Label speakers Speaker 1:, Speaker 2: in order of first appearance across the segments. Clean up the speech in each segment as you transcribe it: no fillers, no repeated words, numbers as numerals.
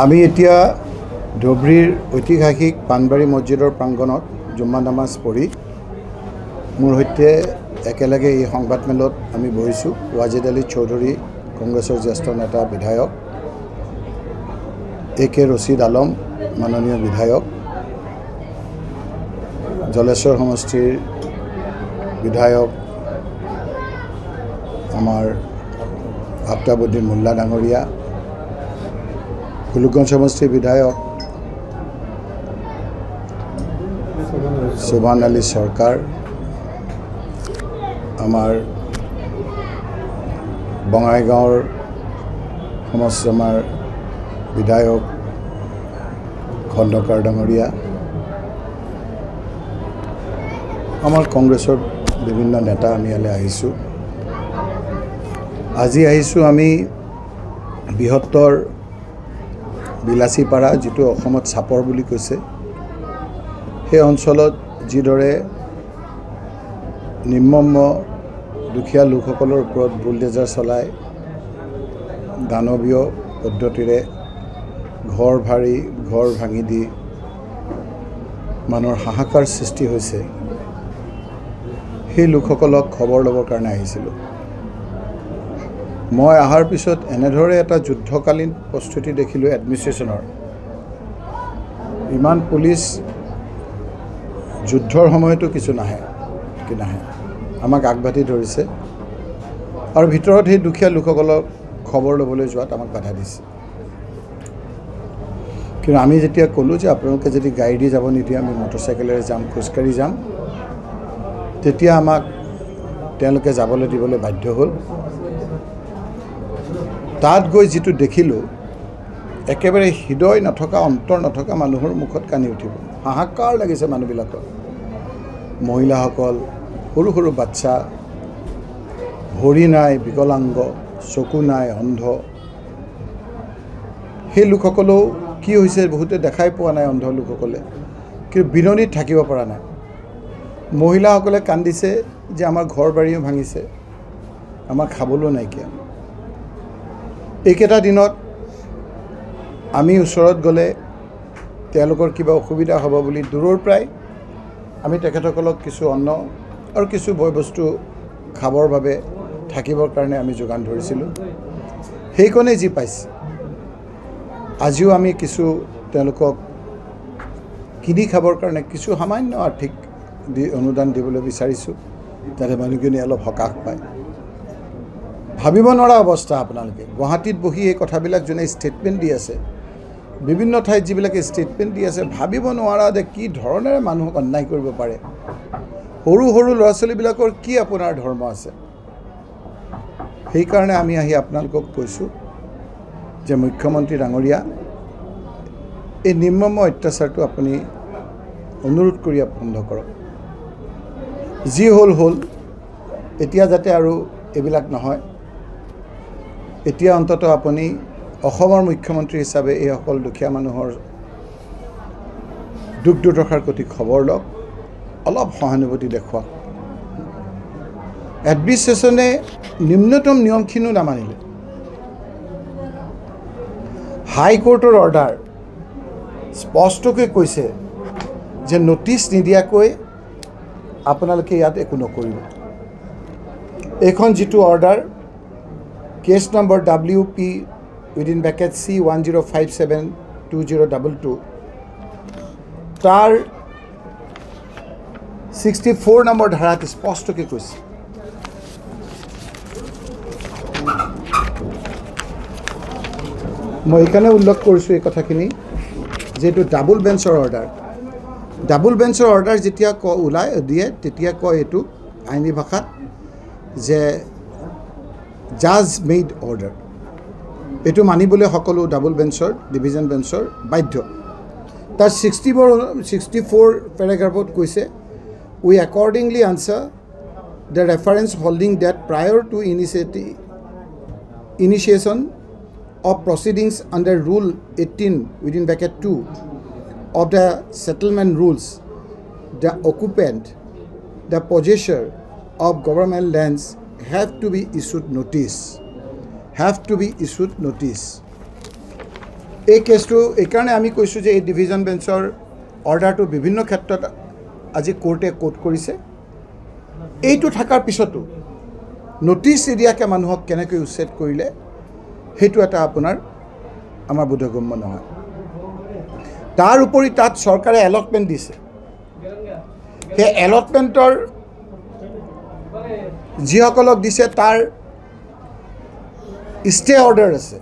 Speaker 1: আমি এতিয়া ধুবুৰীৰ ঐতিহাসিক পানবাৰী মছজিদৰ প্ৰাংগণত জুম্মা নামাজ পঢ়ি মোৰ সৈতে একেলগে এই সংবাদমেলত আমি বহিছোঁ। ৱাজিদ আলী চৌধুৰী কংগ্ৰেছৰ জ্যেষ্ঠ নেতা বিধায়ক, AK ৰছিদ আলম মাননীয় বিধায়ক, জলেশ্বৰ সমষ্টিৰ বিধায়ক আমাৰ আফতাবুদ্দিন মোল্লা ডাঙৰীয়া, কুলুকগঞ্জ সমষ্টিৰ বিধায়ক সুবহান আলী চৰকাৰ, আমাৰ বঙাইগাঁৱৰ আমাৰ বিধায়ক খণ্ডকাৰ ডাঙৰীয়া, আমাৰ কংগ্ৰেছৰ বিভিন্ন নেতা আমি ইয়ালৈ আহিছোঁ। আজি আহিছোঁ আমি বৃহত্তৰ বিলাসীপাৰা, যিটো অসমত চাপৰ বুলি কৈছে, সেই অঞ্চলত যিদৰে নিম্ন দুখীয়া লোকসকলৰ ওপৰত বুলডেজাৰ চলাই দানৱীয় পদ্ধতিৰে ঘৰ ভাঙি দি মানুহৰ হাহাকাৰ সৃষ্টি হৈছে, সেই লোকসকলক খবৰ ল'বৰ কাৰণে আহিছিলোঁ। মই অহাৰ পিছত এনেদৰে এটা যুদ্ধকালীন প্ৰস্তুতি দেখিলোঁ এডমিনিষ্ট্ৰেশ্যনৰ। ইমান পুলিচ যুদ্ধৰ সময়তো কিছু নাহে, আমাক আগবাঢ়ি ধৰিছে আৰু ভিতৰত সেই দুখীয়া লোকসকলক খবৰ ল'বলৈ যোৱাত আমাক বাধা দিছে। কিন্তু আমি যেতিয়া ক'লোঁ যে আপোনালোকে যদি গাড়ী দি যাব নিদিয়ে, আমি মটৰচাইকেলেৰে যাম, খোজকাঢ়ি যাম, তেতিয়া আমাক তেওঁলোকে যাবলৈ দিবলৈ বাধ্য হ'ল। তাত গৈ যিটো দেখিলোঁ, একেবাৰে হৃদয় নথকা, অন্তৰ নথকা মানুহৰ মুখত কান্দি উঠিব। হাহাকাৰ লাগিছে মানুহবিলাকৰ, মহিলাসকল, সৰু সৰু বাচ্চা, ভৰি নাই, বিকলাংগ, চকু নাই, অন্ধ। সেই লোকসকলেও কি হৈছে বহুতে দেখাই পোৱা নাই, অন্ধ লোকসকলে, কিন্তু বিননিত থাকিব পৰা নাই। মহিলাসকলে কান্দিছে যে আমাৰ ঘৰ বাৰীও ভাঙিছে, আমাৰ খাবলৈও নাইকিয়া। এইকেইটা দিনত আমি ওচৰত গ'লে তেওঁলোকৰ কিবা অসুবিধা হ'ব বুলি দূৰৰ পৰাই আমি তেখেতসকলক কিছু অন্ন আৰু কিছু বয়বস্তু খাবৰ বাবে থাকিবৰ কাৰণে আমি যোগান ধৰিছিলোঁ। সেইকণে যি পাইছে, আজিও আমি কিছু তেওঁলোকক কিনি খাবৰ কাৰণে কিছু সামান্য আৰ্থিক অনুদান দিবলৈ বিচাৰিছোঁ, যাতে মানুহখিনি অলপ সকাহ পায়। ভাবিব নোৱাৰা অৱস্থা। আপোনালোকে গুৱাহাটীত বহি এই কথাবিলাক যোনে ষ্টেটমেণ্ট দি আছে, বিভিন্ন ঠাইত যিবিলাকে ষ্টেটমেণ্ট দি আছে, ভাবিব নোৱাৰা যে কি ধৰণেৰে মানুহক অন্যায় কৰিব পাৰে। সৰু সৰু ল'ৰা ছোৱালীবিলাকৰ কি আপোনাৰ ধৰ্ম আছে? সেইকাৰণে আমি আহি আপোনালোকক কৈছোঁ যে মুখ্যমন্ত্ৰী ডাঙৰীয়া, এই নিৰ্মম অত্যাচাৰটো আপুনি অনুৰোধ কৰি বন্ধ কৰক। যি হ'ল এতিয়া যাতে আৰু এইবিলাক নহয়। এতিয়া অন্ততঃ আপুনি অসমৰ মুখ্যমন্ত্ৰী হিচাপে এইসকল দুখীয়া মানুহৰ দুখ দুৰ্দশাৰ প্ৰতি খবৰ লওক, অলপ সহানুভূতি দেখুৱাওক। এডমিনিষ্ট্ৰেশ্যনে নিম্নতম নিয়মখিনিও নামানিলে। হাইকোৰ্টৰ অৰ্ডাৰ স্পষ্টকৈ কৈছে যে নটিচ নিদিয়াকৈ আপোনালোকে ইয়াত একো নকৰিব। এইখন যিটো অৰ্ডাৰ, কেছ নম্বৰ WP(C10572022) তাৰ 64 নম্বৰ ধাৰাত স্পষ্টকৈ কৈছে মই এইকাৰণে উল্লেখ কৰিছোঁ এই কথাখিনি, যিহেতু ডাবুল বেঞ্চৰ অৰ্ডাৰ যেতিয়া ওলাই দিয়ে, তেতিয়া কয় এইটো আইনী ভাষাত যে জাজ মেইড অৰ্ডাৰ। এইটো মানিবলৈ সকলো ডাবল বেঞ্চৰ, ডিভিজন বেঞ্চৰ বাধ্য। তাৰ 64 পেৰাগ্ৰাফত কৈছে, we accordingly answer the reference holding that prior to initiation of proceedings under Rule 18(2) of the settlement rules, the occupant, the possessor of government lands have to be issued notice. এই কেছটো এইকাৰণে আমি কৈছোঁ যে এই ডিভিজন বেঞ্চৰ অৰ্ডাৰটো বিভিন্ন ক্ষেত্ৰত আজি কোৰ্টে কোট কৰিছে। এইটো থকাৰ পিছতো নটিছ নিদিয়াকৈ মানুহক কেনেকৈ উচ্ছেদ কৰিলে সেইটো এটা আপোনাৰ আমাৰ বোধগম্য নহয়। তাৰ উপৰি তাত চৰকাৰে এলটমেণ্ট দিছে। সেই এলটমেণ্টৰ যিসকলক দিছে তাৰ ষ্টে অৰ্ডাৰ আছে।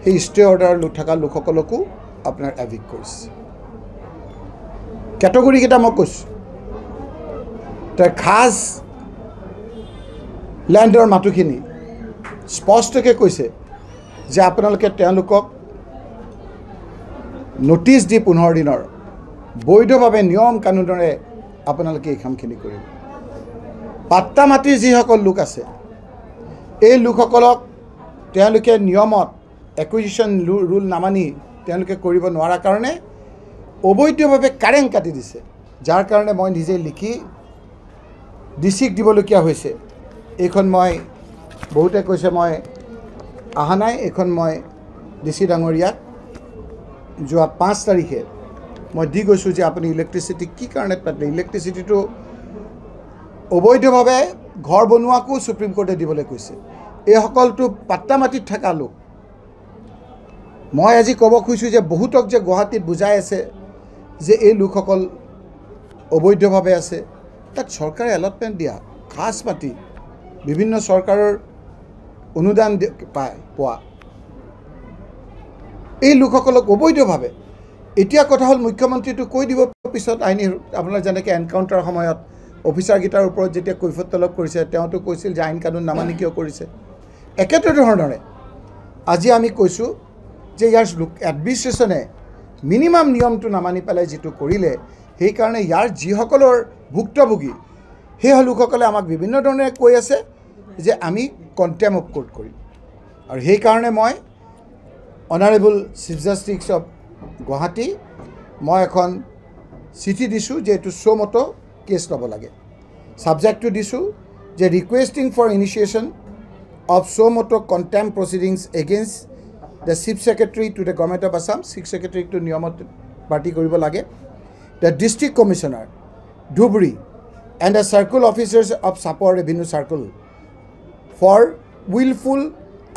Speaker 1: সেই ষ্টে অৰ্ডাৰ থকা লোকসকলকো আপোনাৰ এভিক্ট কৰিছে। কেটেগৰীকেইটা মই কৈছোঁ। তাৰ খাজ লেণ্ডৰ মানুহখিনি স্পষ্টকৈ কৈছে যে আপোনালোকে তেওঁলোকক নটিছ দি 15 দিনৰ বৈধভাৱে নিয়ম কানুনেৰে আপোনালোকে এই কামখিনি কৰিব। পাট্টা মাটিৰ যিসকল লোক আছে এই লোকসকলক তেওঁলোকে নিয়মত একুইজিশ্যন ৰুল নামানি তেওঁলোকে কৰিব নোৱাৰা কাৰণে অবৈধভাৱে কাৰেণ্ট কাটি দিছে। যাৰ কাৰণে মই নিজে লিখি ডিচিক দিবলগীয়া হৈছে। এইখন মই বহুতে কৈছে মই অহা নাই, এইখন মই ডিচি ডাঙৰীয়াক যোৱা 5 তাৰিখে মই দি গৈছোঁ যে আপুনি ইলেক্ট্ৰিচিটি কি কাৰণে পাতিলে। ইলেক্ট্ৰিচিটিটো অবৈধভাৱে ঘৰ বনোৱাকো সুপ্ৰিম কোৰ্টে দিবলৈ কৈছে। এইসকলটো পাট্টা মাটিত থকা লোক। মই আজি ক'ব খুজিছোঁ যে বহুতক যে গুৱাহাটীত বুজাই আছে যে এই লোকসকল অবৈধভাৱে আছে, তাত চৰকাৰে এলটমেণ্ট দিয়া খাজ মাটি বিভিন্ন চৰকাৰৰ অনুদান পোৱা এই লোকসকলক অবৈধভাৱে। এতিয়া কথা হ'ল মুখ্যমন্ত্ৰীটো কৈ দিব পিছত আইনী আপোনাৰ যেনেকৈ এনকাউণ্টাৰৰ সময়ত অফিচাৰকেইটাৰ ওপৰত যেতিয়া কৈফত তলব কৰিছে তেওঁতো কৈছিল যে আইন কানুন নামানি কিয় কৰিছে। একেটা ধৰণৰে আজি আমি কৈছোঁ যে ইয়াৰ এডমিনিষ্ট্ৰেশ্যনে মিনিমাম নিয়মটো নামানি পেলাই যিটো কৰিলে সেইকাৰণে ইয়াৰ যিসকলৰ ভুক্তভোগী সেই লোকসকলে আমাক বিভিন্ন ধৰণে কৈ আছে যে আমি কণ্টেম্প অফ কোৰ্ট কৰিম। আৰু সেইকাৰণে মই honourable chief justice of Guwahati মই এখন চিঠি দিছোঁ যে এইটো শ্ব'মতো কেছ ল'ব লাগে। ছাবজেক্টটো দিছোঁ যে requesting for initiation of suo motu contempt proceedings against the chief secretary to the government of Assam. Chief ছেক্ৰেটাৰীকটো নিয়মত পাৰ্টি কৰিব লাগে। The district commissioner Dhubri and the circle officers of Sapor Revenue Circle for willful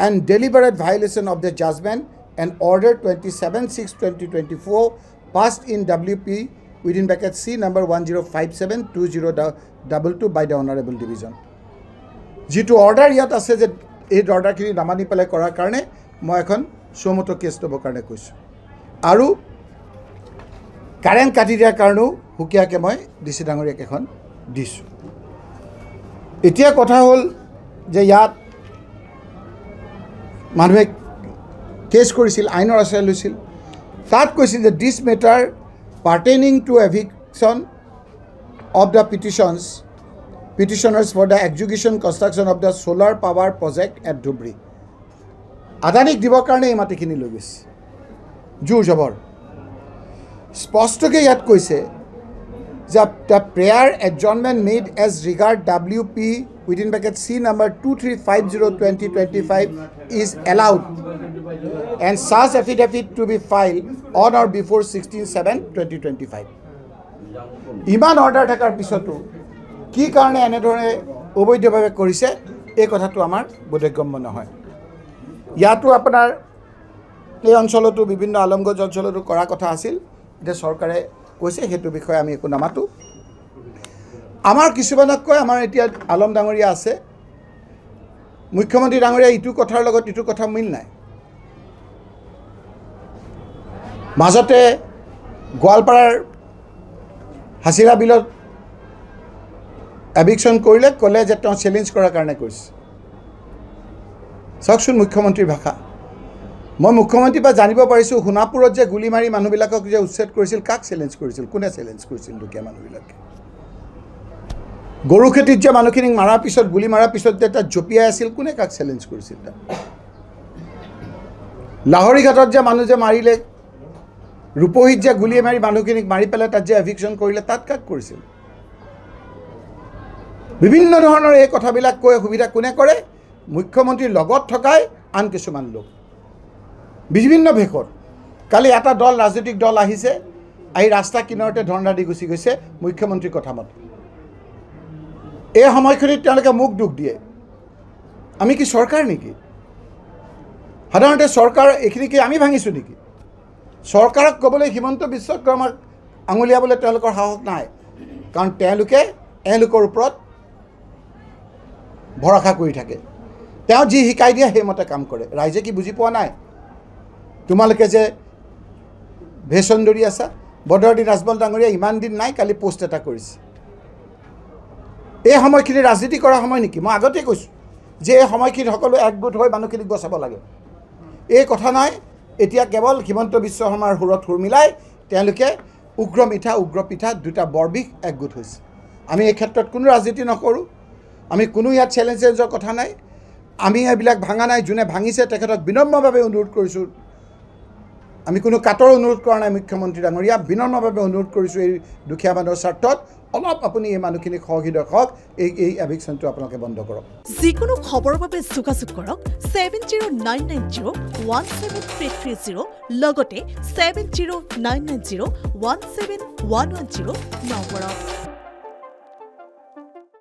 Speaker 1: and deliberate violation of the judgment and order 27/6/2024 passed in WP within bracket C number 10572022 by the Honorable Division. যিটো order ইয়াত আছে যে এই অৰ্ডাৰখিনি নামানি পেলাই কৰাৰ কাৰণে মই এখন শ্ব'মতো কেছ ল'বৰ কাৰণে কৈছোঁ। আৰু কাৰেণ্ট কাটি দিয়াৰ কাৰণেও সুকীয়াকৈ মই ডিচি ডাঙৰীয়াক এখন দিছোঁ। এতিয়া কথা হ'ল যে ইয়াত মানুহে কেছ কৰিছিল, আইনৰ আশ্ৰয় লৈছিল। তাত কৈছিল যে this matter pertaining to eviction of the petitioners for the execution construction of the solar power project at Dhubri. আদানীক দিবৰ কাৰণে এই মাটিখিনি লৈ গৈছে জোৰ জবৰ। স্পষ্টকৈ ইয়াত কৈছে যে the prayer adjournment made as regard WP within bracket C number 2350/2025 is allowed and such affidavit to be filed on or before 16/7/2025. ইমান অৰ্ডাৰ থকাৰ পিছতো কি কাৰণে এনেধৰণে অবৈধভাৱে কৰিছে এই কথাটো আমাৰ বোধগম্য নহয়। ইয়াতো আপোনাৰ এই অঞ্চলতো বিভিন্ন আলমগঞ্জ অঞ্চলতো কৰা কথা আছিল। এতিয়া চৰকাৰে কৈছে সেইটো বিষয়ে আমি একো নামাতোঁ। আমাৰ কিছুমানক কয় আমাৰ এতিয়া আলম ডাঙৰীয়া আছে, মুখ্যমন্ত্ৰী ডাঙৰীয়া ইটো কথাৰ লগত ইটো কথা মিল নাই। মাজতে গোৱালপাৰাৰ হাছিৰা বিলত এভিকশ্যন কৰিলে, ক'লে যে তেওঁ চেলেঞ্জ কৰাৰ কাৰণে কৰিছে। চাওকচোন মুখ্যমন্ত্ৰীৰ ভাষা। মই মুখ্যমন্ত্ৰীৰ পৰা জানিব পাৰিছোঁ সোণাপুৰত যে গুলি মাৰি মানুহবিলাকক যে উচ্ছেদ কৰিছিল, কাক চেলেঞ্জ কৰিছিল, কোনে চেলেঞ্জ কৰিছিল? দুখীয়া মানুহবিলাকে। গৰু খেতিত যে মানুহখিনিক মাৰাৰ পিছত গুলি মাৰাৰ পিছত যে তাত জঁপিয়াই আছিল, কোনে কাক চেলেঞ্জ কৰিছিল? তাত লাহৰীঘাটত যে মানুহ যে মাৰিলে, ৰূপহীত যে গুলি মাৰি মানুহখিনিক মাৰি পেলাই তাত যে এভিকশ্যন কৰিলে, তাত কাক কৰিছিল? বিভিন্ন ধৰণৰ এই কথাবিলাক কৈ সুবিধা কোনে কৰে? মুখ্যমন্ত্ৰীৰ লগত থকাই আন কিছুমান লোক। বিভিন্ন ভেষত কালি এটা দল ৰাজনৈতিক দল আহিছে আহি ৰাস্তা কিনাৰতে ধৰ্ণা দি গুচি গৈছে মুখ্যমন্ত্ৰীৰ কথা মতে এই সময়খিনিত তেওঁলোকে মুখ দুখ দিয়ে আমি কি চৰকাৰ নেকি সাধাৰণতে চৰকাৰ এইখিনি কি আমি ভাঙিছোঁ নেকি চৰকাৰক ক'বলৈ হিমন্ত বিশ্ব শৰ্মাক আঙুলিয়াবলৈ তেওঁলোকৰ সাহস নাই কাৰণ তেওঁলোকে এওঁলোকৰ ওপৰত ভৰসা কৰি থাকে তেওঁ যি শিকাই দিয়ে সেইমতে কাম কৰে ৰাইজে কি বুজি পোৱা নাই তোমালোকে যে ভেষণ ধৰি আছা বদৰুদ্দিন ৰাজবল ডাঙৰীয়া ইমান দিন নাই কালি পোষ্ট এটা কৰিছে এই সময়খিনি ৰাজনীতি কৰা সময় নেকি মই আগতে কৈছোঁ যে এই সময়খিনি সকলো একগোট হৈ মানুহখিনিক বচাব লাগে এই কথা নাই এতিয়া কেৱল হিমন্ত বিশ্ব শৰ্মাৰ সুৰত সুৰ মিলাই তেওঁলোকে উগ্ৰ পিঠা দুটা বৰবিষ একগোট হৈছে আমি এই ক্ষেত্ৰত কোনো ৰাজনীতি নকৰোঁ আমি কোনো ইয়াত চেলেঞ্জৰ কথা নাই আমি এইবিলাক ভাঙা নাই যোনে ভাঙিছে তেখেতক বিনম্ৰভাৱে অনুৰোধ কৰিছোঁ আমি কোনো কাটৰ অনুৰোধ কৰা নাই মুখ্যমন্ত্ৰী ডাঙৰীয়া বিনম্ৰভাৱে অনুৰোধ কৰিছোঁ এই দুখীয়া মানুহৰ স্বাৰ্থত অলপ আপুনি এই মানুহখিনিক সহযোগী হওক এই এভিকশ্যনটো আপোনালোকে বন্ধ কৰক
Speaker 2: যিকোনো খবৰৰ বাবে যোগাযোগ কৰক 7099017330 লগতে 7099017110 নম্বৰত